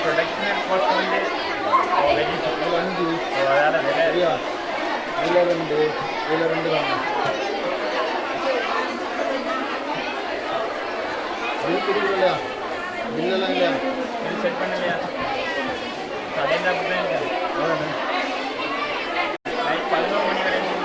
ப்ரொடக்ஷனல் cost வந்து வந்து இதில் ரெண்டு தாங்க இல்லையா இல்லைலாம் இல்லையா செட் பண்ணலையா அதே தான் நைட் 11 மணி வரைக்கும்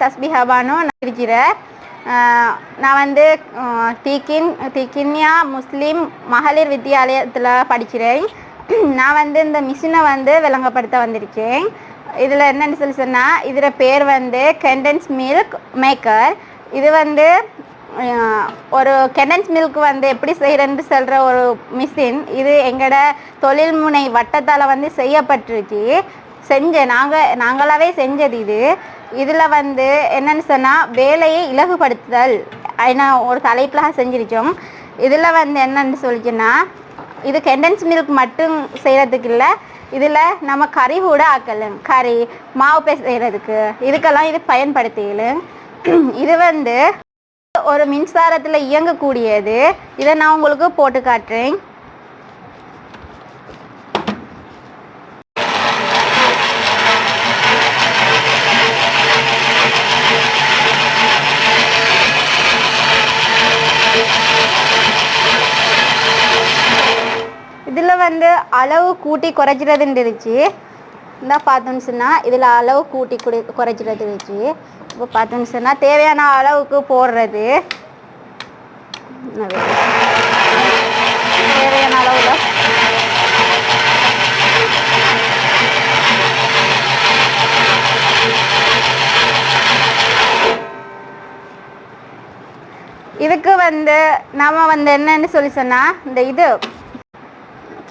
தஸ்பிஹா பானு நான் இருக்கிறேன். நான் வந்து தீக்கின்யா முஸ்லீம் மகளிர் வித்தியாலயத்தில் படிக்கிறேன். நான் வந்து இந்த மிஷினை வந்து விளங்கப்படுத்த வந்திருக்கேன். இதில் என்னென்னு சொன்னால் இதில் பேர் வந்து கண்டென்ஸ் மில்க் மேக்கர். இது வந்து ஒரு கண்டென்ஸ் மில்க் வந்து எப்படி செய்கிறேன்னு சொல்கிற ஒரு மிஷின். இது எங்களோட தொழில்முனை வட்டத்தால் வந்து செய்யப்பட்டிருக்கு. நாங்களாவே செஞ்சது இது. இதில் வந்து என்னென்னு சொன்னால் வேலையை இலகுபடுத்துதல் ஒரு தலைப்பில் செஞ்சிருக்கோம். இதில் வந்து என்னென்னு சொல்லிச்சுன்னா இது கண்டென்ஸ் மில்க் மட்டும் செய்கிறதுக்கு இல்லை, இதில் நம்ம கறி கூட ஆக்கலாம். கறி மாவு பேஸ்ட் செய்கிறதுக்கு இதுக்கெல்லாம் இது பயன்படுத்திக்கலாம். இது வந்து ஒரு மின்சாரத்தில் இயங்கக்கூடியது. இதை நான் உங்களுக்கு போட்டு காட்டுறேன். இதில் வந்து அளவு கூட்டி குறைச்சிறதுன்னு இருந்துச்சு. இந்த பார்த்தோன்னு சொன்னால் இதில் அளவு கூட்டி குறைச்சிறது இருந்துச்சு. இப்போ பார்த்தோன்னு சொன்னால் தேவையான அளவுக்கு போடுறது தேவையான அளவில் இதுக்கு வந்து நம்ம வந்து என்னன்னு சொல்லி சொன்னால் இந்த இது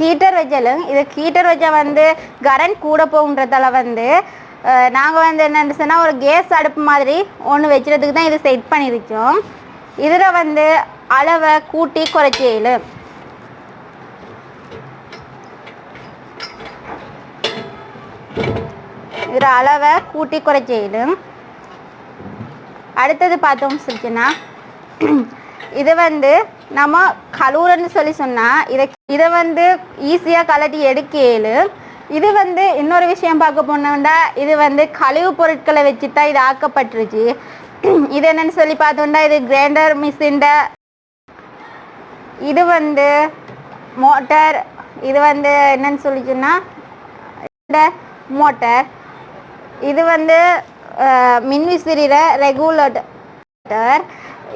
ஹீட்டர் வச்சாலும் இது ஹீட்டர் வச்சா வந்து கரண்ட் கூட போகுன்றதால வந்து நாங்கள் வந்து என்னென்னு சொன்னால் ஒரு கேஸ் அடுப்பு மாதிரி ஒன்று வச்சுறதுக்கு தான் இது செட் பண்ணியிருக்கோம். இதில் வந்து அளவை கூட்டி குறைச்சியலும் இதில் அளவை கூட்டி குறைச்சியலும். அடுத்தது பார்த்தோம் சொல்லிச்சுன்னா இது வந்து நம்ம கலூரன்னு சொல்லி சொன்னால் இதை வந்து ஈஸியாக கலட்டி எடுக்கலும். இது வந்து இன்னொரு விஷயம் பார்க்க போனோம்னா இது வந்து கழிவு பொருட்களை வச்சு தான் இது ஆக்கப்பட்டுருச்சு. இது என்னன்னு சொல்லி பார்த்தோம்னா இது கிரைண்டர் மிஷின்ட இது வந்து மோட்டர். இது வந்து என்னன்னு சொல்லிச்சுன்னா இந்த மோட்டர். இது வந்து மின்விசிறிற ரெகுலேட்டர்.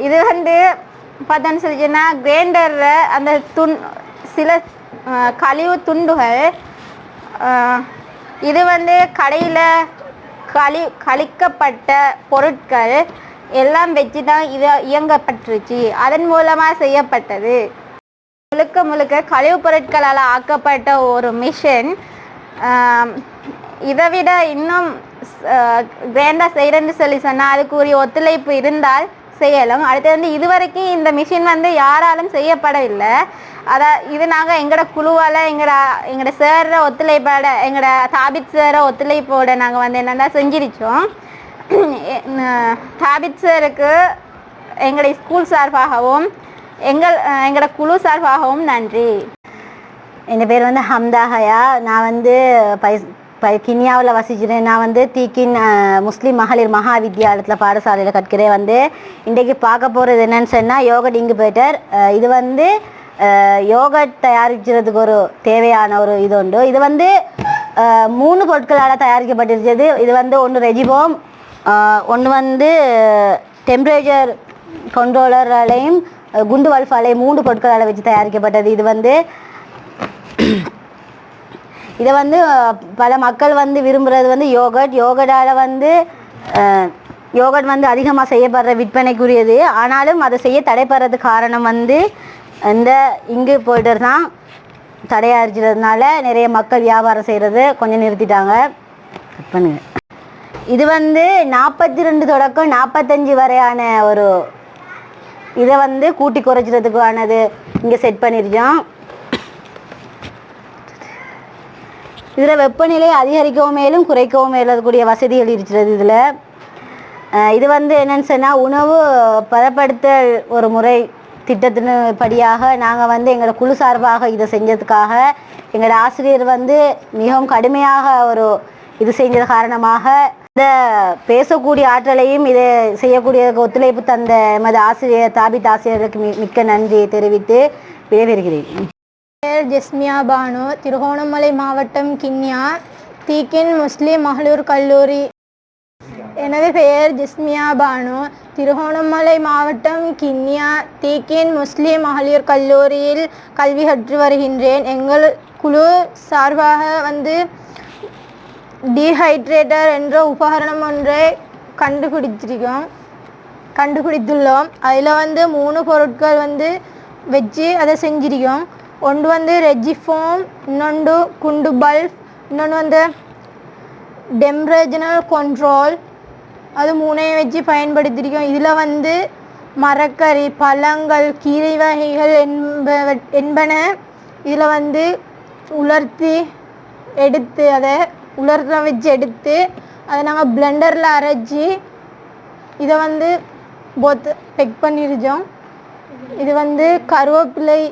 இது வந்து பார்த்தோன்னு சொல்லிச்சுன்னா கிரைண்டரில் அந்த சில கழிவு துண்டுகள். இது வந்து கடையில் கழிக்கப்பட்ட பொருட்கள் எல்லாம் வச்சு தான் இது இயங்கப்பட்டுருச்சு. அதன் மூலமாக செய்யப்பட்டது. முழுக்க கழிவு பொருட்களால் ஆக்கப்பட்ட ஒரு மிஷின். இதை விட இன்னும் கிரைண்டாக செய்கிறேன்னு சொல்லி சொன்னால் அதுக்குரிய ஒத்துழைப்பு இருந்தால் செய்யலாம். அடுத்து வந்து இதுவரைக்கும் இந்த மிஷின் வந்து யாராலும் செய்யப்படவில்லை. இது நாங்கள் எங்களோட குழுவால் எங்களோட சேர ஒத்துழைப்போட எங்களோட தாபித் சேர ஒத்துழைப்போட நாங்கள் வந்து என்னென்னா செஞ்சிருச்சோம். தாபித் சேருக்கு எங்களுடைய ஸ்கூல் சார்பாகவும் எங்களோட குழு சார்பாகவும் நன்றி. என் பேர் வந்து ஹம்தா ஹயா. நான் வந்து கினியாவில் வசிக்கிறேன். நான் வந்து தீக்கின் முஸ்லீம் மகளிர் மகா வித்தியாலயத்தில் பாடசாலையில் கற்கிறேன். வந்து இன்றைக்கு பார்க்க போகிறது என்னன்னு சொன்னால் யோகட் இங்குபேட்டர். இது வந்து யோகட் தயாரிக்கிறதுக்கு ஒரு தேவையான ஒரு இது உண்டு. இது வந்து 3 பொருட்களால் தயாரிக்கப்பட்டிருக்கிறது. இது வந்து ஒன்று ரெஜிபோம், ஒன்று வந்து டெம்பரேச்சர் கண்ட்ரோலராலையும் குண்டு வல்ஃபாலையும் 3 பொருட்களால் வச்சு தயாரிக்கப்பட்டது. இதை வந்து பல மக்கள் வந்து விரும்புகிறது வந்து யோகர்டால் வந்து யோகர்ட் வந்து அதிகமாக செய்யப்படுற விற்பனைக்குரியது. ஆனாலும் அதை செய்ய தடைப்படுறது காரணம் வந்து இந்த இங்கு போய்ட்டு தான் தடையாகிறதுனால நிறைய மக்கள் வியாபாரம் செய்கிறது கொஞ்சம் நிறுத்திட்டாங்க. பண்ணுங்க. இது வந்து 42 தொடக்கம் 45 வரையான ஒரு இதை வந்து கூட்டி குறைச்சிறதுக்கானது இங்கே செட் பண்ணியிருக்கோம். இதில் வெப்பநிலை அதிகரிக்கவும் மேலும் குறைக்கவும் மேலக்கூடிய வசதிகள் இருக்கிறது. இது வந்து என்னென்னு சொன்னால் உணவு பதப்படுத்தல் ஒரு முறை திட்டத்தின் படியாக நாங்கள் வந்து எங்களோட குழு சார்பாக இதை செஞ்சதுக்காக எங்களோட ஆசிரியர் வந்து மிகவும் கடுமையாக ஒரு இது செஞ்சது காரணமாக இந்த பேசக்கூடிய ஆற்றலையும் இதை செய்யக்கூடிய ஒத்துழைப்பு தந்த எமது ஆசிரியர் தாபித் ஆசிரியர்களுக்கு மிக்க நன்றியை தெரிவித்து விடைபெறுகிறேன். பேர் ஜெஸ்மியா பானு, திருகோணமலை மாவட்டம் கிண்ணியா, தீக்கின் முஸ்லிம் மகளிர் கல்லூரி. எனது பெயர் ஜெஸ்மியா பானு, திருகோணமலை மாவட்டம் கிண்ணியா, தீக்கின் முஸ்லிம் மகளிர் கல்லூரியில் கல்வி கற்று வருகின்றேன். எங்கள் குழு சார்பாக வந்து டீஹைட்ரேட்டர் என்ற உபகரணம் ஒன்றை கண்டுபிடித்துள்ளோம். அதில் வந்து 3 பொருட்கள் வந்து வச்சு அதை செஞ்சிருக்கோம். ஒன்று வந்து ரெஜிஃபோம், இன்னொன்று குண்டு பல்ப், இன்னொன்று வந்து டெம்பரேச்சர் கண்ட்ரோல். அது 3ஐயும் வச்சு பயன்படுத்தியிருக்கோம். இதில் வந்து மரக்கறி, பழங்கள், கீரை வகைகள் என்பன இதில் வந்து உலர்த்தி எடுத்து அதை உலர்த்த வச்சு எடுத்து அதை நாங்கள் பிளெண்டரில் அரைச்சி இதை வந்து பெக் பண்ணியிருக்கோம். இது வந்து கருவேப்பிலை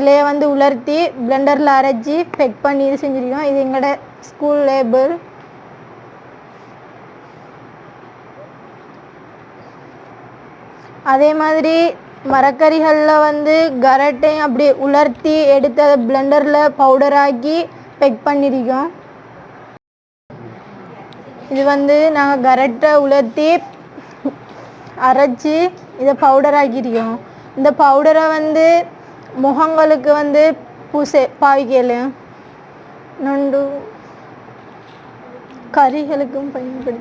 இலையை வந்து உலர்த்தி பிளெண்டரில் அரைச்சி பெக் பண்ணி இது செஞ்சுருக்கோம். இது எங்களோட ஸ்கூல் லேபிள். அதே மாதிரி மரக்கறிகளில் வந்து கரட்டையும் அப்படி உலர்த்தி எடுத்து அதை பிளெண்டரில் பவுடராக்கி பெக் பண்ணியிருக்கோம். இது வந்து நாங்கள் கரட்டை உலர்த்தி அரைச்சி இதை பவுடர் ஆக்கியிருக்கோம். இந்த பவுடரை வந்து முகங்களுக்கு வந்து பாவிக்கலும் நொண்டு கறிகளுக்கும் பயன்படுத்தி